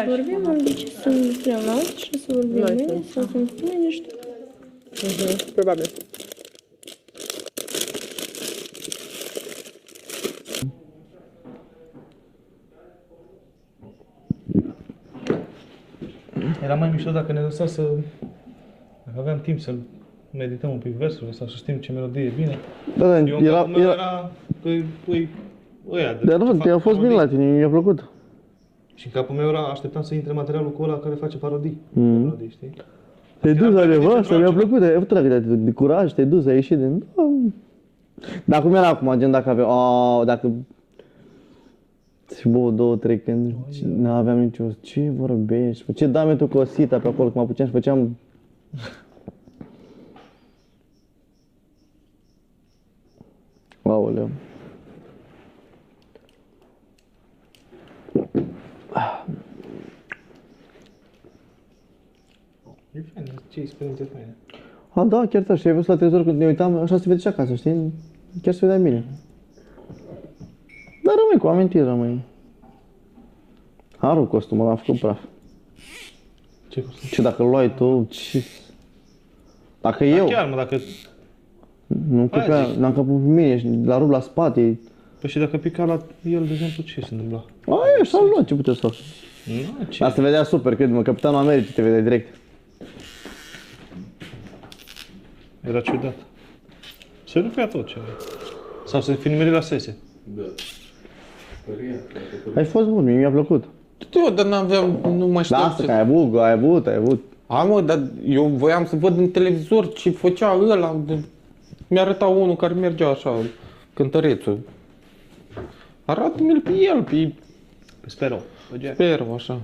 Vorbim, am zis să ne scriem la altă și să vorbim mâine sau să ne spunem niște. Probabil. Era mai mișto dacă ne lăsa să... Dacă aveam timp să medităm un pic versurile sau să știm ce melodie e bine. Da, Eu în capul meu era... ăia de... Dar nu, a fost bine la tine, mi-a plăcut. Și în capul meu era, așteptam să intre materialul cu ăla care face parodii. Parodii, știi? Te-ai dus la nevastă, mi-a plăcut, ai avut de curaj, te-ai dus, ai ieșit din... Dar cum era acum, gen dacă aveam... dacă... Și bău 2-3 când nu aveam nicio... Ce vorbești? Ce dame tu cu o sita pe acolo, cum apuceam și făceam... Aoleu. E fain, ce experiențe faine. A, da, chiar da, și ai văzut la televizor când ne uitam, așa se vede și acasă, știi? Chiar se vedea bine. Dar rămâi cu amintiri, rămâi. Harul costumul l-am făcut praf. Ce costum? Ce dacă îl luai tu, ce... Dacă eu... Chiar, mă, dacă... Nu căpea, n-am căput pe mine, și la rup la spate. Păi și dacă pica la el, de exemplu, ce se întâmpla? Aia, și-am luat, ce puteți să fac? Nu, ce? Dar se vedea super, crede-mă, Capitanul Americii te vedea direct. Era ciudat. Se rupea tot ce avea. Sau se filmările Da. Ai fost bun, mie mi-a plăcut. Eu, dar n-aveam, nu mai știu Da, asta că ai avut. A, mă, dar eu voiam să văd în televizor ce făcea ăla. Mi-a arătat unul care mergea așa, cântărețul. Arată-mi-l pe el, pe Sperou. Sparrow, așa.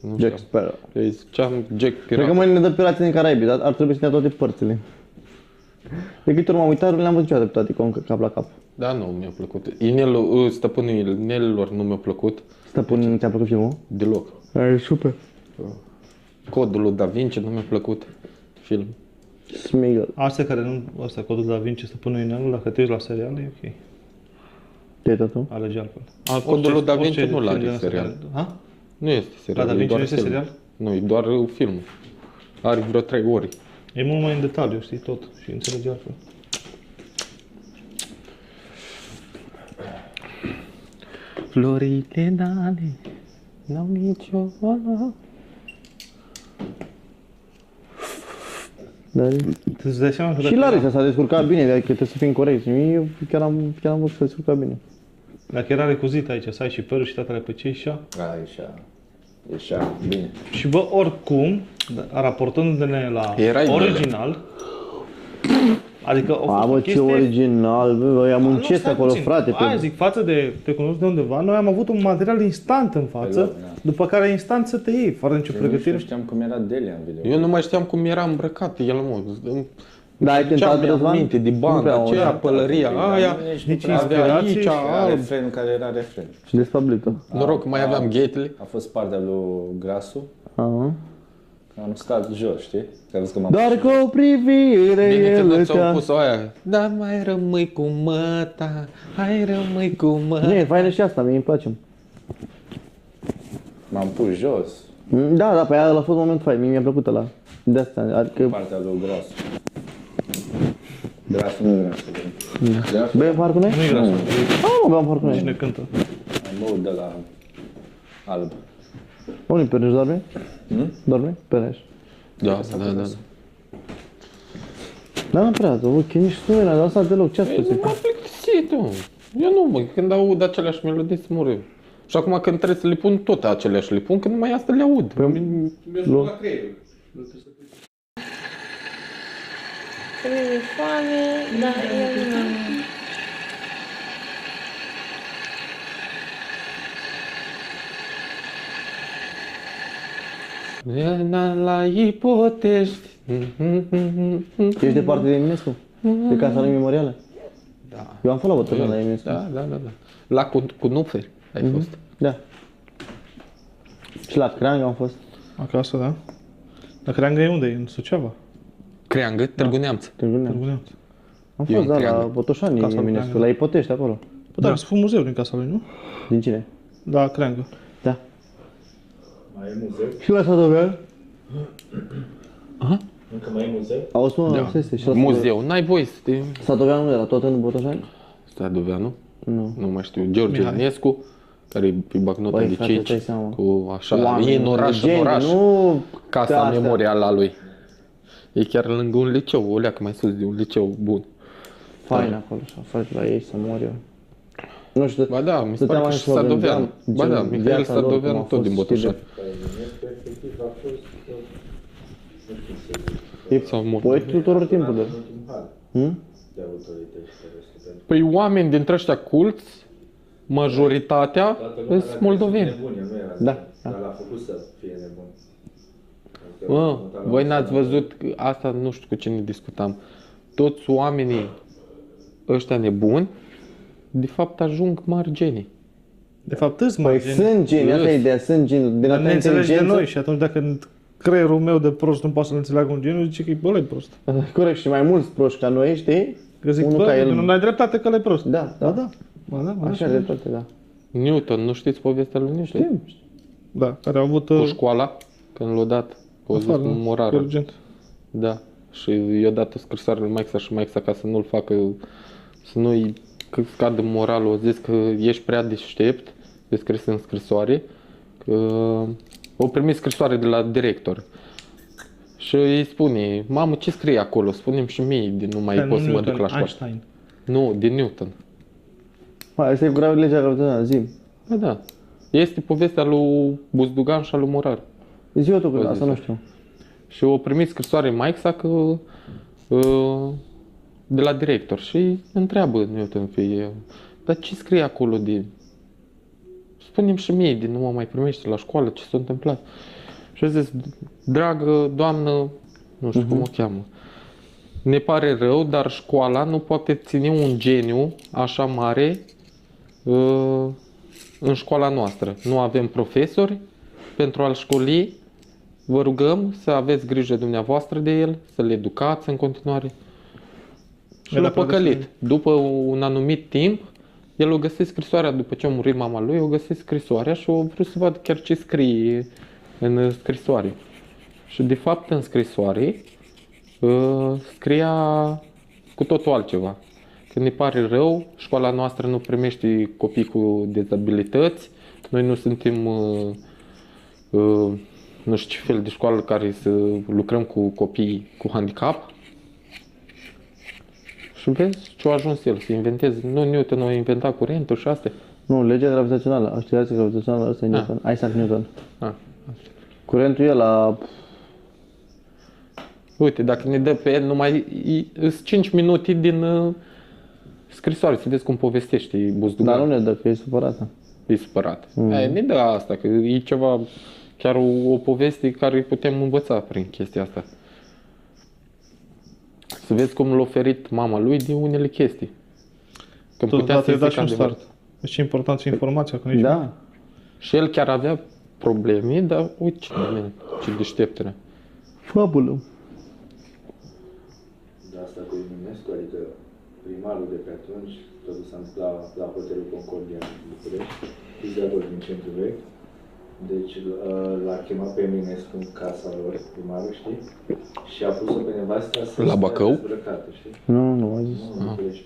Nu Jack știu. Sparrow. Îi ziceam Jack Cred că Pirat. mâine ne dă Pirații din Caraibi, dar ar trebui să ne ia toate părțile. De câte ori m-am uitat, nu le-am văzut niciodată pe toate, cap la cap. Da, nu mi-a plăcut. Inelul, Stăpânul Inelilor nu mi-a plăcut Stăpân, nu ți-a plăcut filmul? deloc. E super. Codul lui Da Vinci nu mi-a plăcut film. Smigel. Astea care nu... Asta, Codul Da Vinci, Stăpânul Inelul, dacă te uiți la serial, e ok. Te-ai dat tu? Alege altfel. Codul lui Da Vinci orice nu film l-are din ăsta serial. care- Ha? Nu este serial, Da e Vinci doar nu este film. serial? Nu, e doar film. Are vreo 3 ori. E mult mai în detaliu, știi, tot. Și înțelege altfel. Florile dale n-au nicio valoare. Dar... Tu îți dai seama că Și Larisa s-a descurcat bine, adică trebuie să fim corecți. Eu chiar am văzut că s-a descurcat bine. Dacă era recuzit aici, să ai și părul și tatăle pe ce ieșea. Ieșea bine. Și bă, oricum, raportându-ne la Erai original, adică au fost o Mamă, ce chestie... original, bă, eu Nu, muncesc stai acolo, puțin. frate. Aia zic, față de te cunosc de undeva, noi am avut un material instant în față, loc, da. după care instant să te iei, fără nicio Eu nu pregătire. știam cum era Delia în video. Eu nu mai știam cum era îmbrăcat el, mă. Da, ai cântat mi Răzvan? aminte de Nu prea banda am aceea, auzit. pălăria aia, nici avea inspirație aici, și Era alb. refrenul care era refren. Și despabilită. Noroc că mai aveam ghetele. A fost partea lui Grasu. Aha. Am stat jos, știi? Că ai văzut că m-am... Doar cu o privire Bine că el nu îți ți-au ia... pus aia. Da, mai rămâi cu măta, hai rămâi cu măta. Nu, e faină și asta, mie îmi place. M-am pus jos. Da, da, pe aia a fost un moment fain, mie mi-a plăcut ăla. De asta, adică... Partea lui Grasu. Grasu nu Grasu. Grasu. Băi, par cu noi? Nu-i grasul. Ah, mă, beam par cu Cine noi. cântă? Am băut de la alb. Unii Perneș doarme? Doarme? Perneș. Da, da, da. Da, nu prea, ok, nici nu era, dar asta deloc, ce a spus? Nu m-a plictisit, mă. Eu nu, mă, când aud aceleași melodii, să mor eu. Și acum când trebuie să le pun tot aceleași, le pun, când numai asta le aud. Lu- Că mi-e foame, dar eu nu am. La ipotești. Ești departe de Eminescu? De Casa lui Memorială? Da. Eu am fost la bătălia la Eminescu. Da, da, da, da. La cu Nupfer ai fost. Da. Și la Creangă am fost. Acasă, da? Dar Creangă e unde? E în Suceava? Creangă, Târgu Neamț. Târgu Neamț. Târgu Neamț. Am Eu fost, în da, la Creangă. Botoșani Casa Eminescu, Creangă. la Ipotești acolo. Bă, dar să fă muzeu din casa lui, nu? Din cine? Da, Creangă. Da. Mai e muzeu? Și la Sadovean? Încă mai e muzeu? Auzi, mă, asta este. Și la Muzeu, n-ai voie să te... Sadovean nu era tot în Botoșani? Stadoveanu? Nu. Nu mai știu. George Mihai. Ionescu, care îi bag notă Băi, de frate, 5, dai seama. cu așa, Oameni, e în oraș, în legende, oraș. Nu Casa astea. memorială a lui. E chiar lângă un liceu, o leacă mai sus de un liceu bun. Fain acolo, așa, frate, la ei să mor eu. Nu știu, Ba da, mi se stăteam pare că aici și să mă Sadoveanu. gândeam, Ba da, gen, Mihail viața lor, cum Sadoveanu a tot din fost, Botoșani. Efectiv a fost, nu știu să zic, E Sau mor. poetul tuturor timpurilor. într-un hal de autorități care se pentru Păi oameni dintre ăștia culți, majoritatea, toată lumea sunt l-a moldoveni. crezut nebun, el nu era Da, nebun, dar l-a făcut să fie nebun. Adică Mă, total voi la n-ați măsura văzut, asta nu știu cu cine discutam, toți oamenii ăștia nebuni, de fapt ajung mari genii. De fapt, îți Păi mai geni. sunt genii, asta e ideea, sunt genii. Din Dar asta ne înțelegi de inteligență. noi și atunci dacă creierul meu de prost nu poate să-l înțeleagă un geniu, zice că e bălă prost. Corect, și mai mulți proști ca noi, știi? Că zic, Unul bă, ca el. nu ai dreptate că le prost. Da, Ba da. da. Ba da, ba da. Așa de toate, da. Newton, nu știți povestea lui Newton? Știm. Da, care au avut Cu școala, când l-a dat, o zis afară, morară. urgent. Da. Și i-a dat o scrisoare lui Maixa și Maixa ca să nu-l facă, să nu-i scadă moralul. A zis că ești prea deștept, e scris în scrisoare, că o primit scrisoare de la director. Și îi spune, mamă, ce scrie acolo? Spune-mi și mie, de nu mai Că pot nu să mă duc Newton, la școală. Einstein. Nu, de Newton. Hai, asta e cu legea gravitațională, zi. Da, da. Este povestea lui Buzdugan și a lui Morar. Zi eu tu, că Poți asta zice. nu știu. Și o primit scrisoare Maixa că de la director și întreabă Newton pe el, dar ce scrie acolo de... Spune-mi și mie, de nu mă mai primește la școală, ce s-a întâmplat. Și a zis, dragă doamnă, nu știu cum o cheamă, ne pare rău, dar școala nu poate ține un geniu așa mare în școala noastră. Nu avem profesori pentru a-l școli. Vă rugăm să aveți grijă dumneavoastră de el, să le educați în continuare. Și l-a păcălit. După un anumit timp, el o găsit scrisoarea, după ce a murit mama lui, o găsit scrisoarea și a vrut să vadă chiar ce scrie în scrisoare. Și de fapt în scrisoare scria cu totul altceva. Că ne pare rău, școala noastră nu primește copii cu dizabilități, noi nu suntem nu știu ce fel de școală care să lucrăm cu copii cu handicap. Și vezi ce a ajuns el, să inventeze. Nu, Newton a inventat curentul și astea. Nu, legea gravitațională, accelerația gravitațională, ăsta e Newton, Isaac Newton. Ah. Curentul e la... Uite, dacă ne dă pe el, sunt 5 minute din scrisoare, să vezi cum povestește Buzdugan. Dar nu ne dă, că e supărată. E supărat. Ne dă asta, că e ceva, chiar o poveste care putem învăța prin chestia asta. Să vezi cum l-a oferit mama lui de unele chestii. Când putea Totodată să îi da zică și un adevărul. start. Deci e important și informația, că nici Da. Și el chiar avea probleme, dar uite ce deștept era. Fabulă. de asta cu Eminescu, adică primarul de pe atunci, totul s-a întâmplat la hotelul Concordia în București, fiți de acolo din centru vechi. Deci l-a chemat pe Eminescu în casa lor, primarul, știi? Și a pus-o pe nevasta să La Bacău? dezbrăcată, știi? Nu a zis. Nu, în București.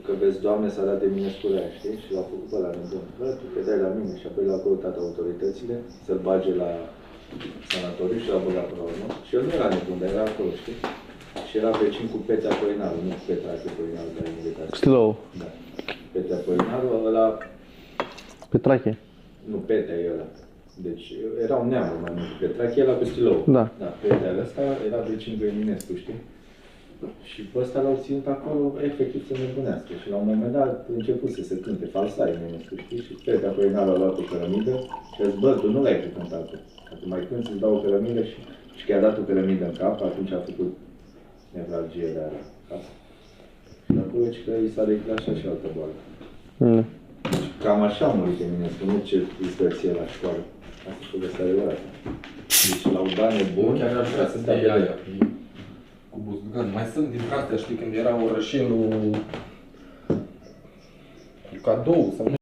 Că vezi, Doamne, s-a dat Eminescu rea, știi? Și l-a făcut pe ăla nebun. Bă, tu te dai la mine și apoi l-a căutat autoritățile să-l bage la sanatoriu și l-a băgat până la urmă. Și el nu era nebun, dar era acolo, știi? Și era vecin cu Petea Apolinaru, nu cu Petrache Apolinaru, dar e militar. Stilou. Da. Petea Apolinaru, ăla, Petrache. nu, Petea e ăla. Deci era un neam mai mult cu Petrache, ăla cu Stilou. Da. Da, Petea ăsta era vecin cu Eminescu, știi? Și pe ăsta l-au ținut acolo efectiv să nebunească. Și la un moment dat a început să se cânte falsare Eminescu, știi? Și Petea Apolinaru a luat o cărămidă și a zis, bă, tu nu l-ai cântat. Dacă mai cânti, îți dau o cărămidă și că i-a dat o cărămidă în cap, atunci a făcut nevralgie de aia cap. Și acolo că i s-a declanșat și altă boală. Da. Deci cam așa a murit Eminescu, nu ce dispersie la școală. Asta e povestea adevărată. Deci la un ban nebun, Chiar aș vrea să stai stea aia cu Buzdugan. Mai sunt dintre astea, știi, când era orășelul cadou sau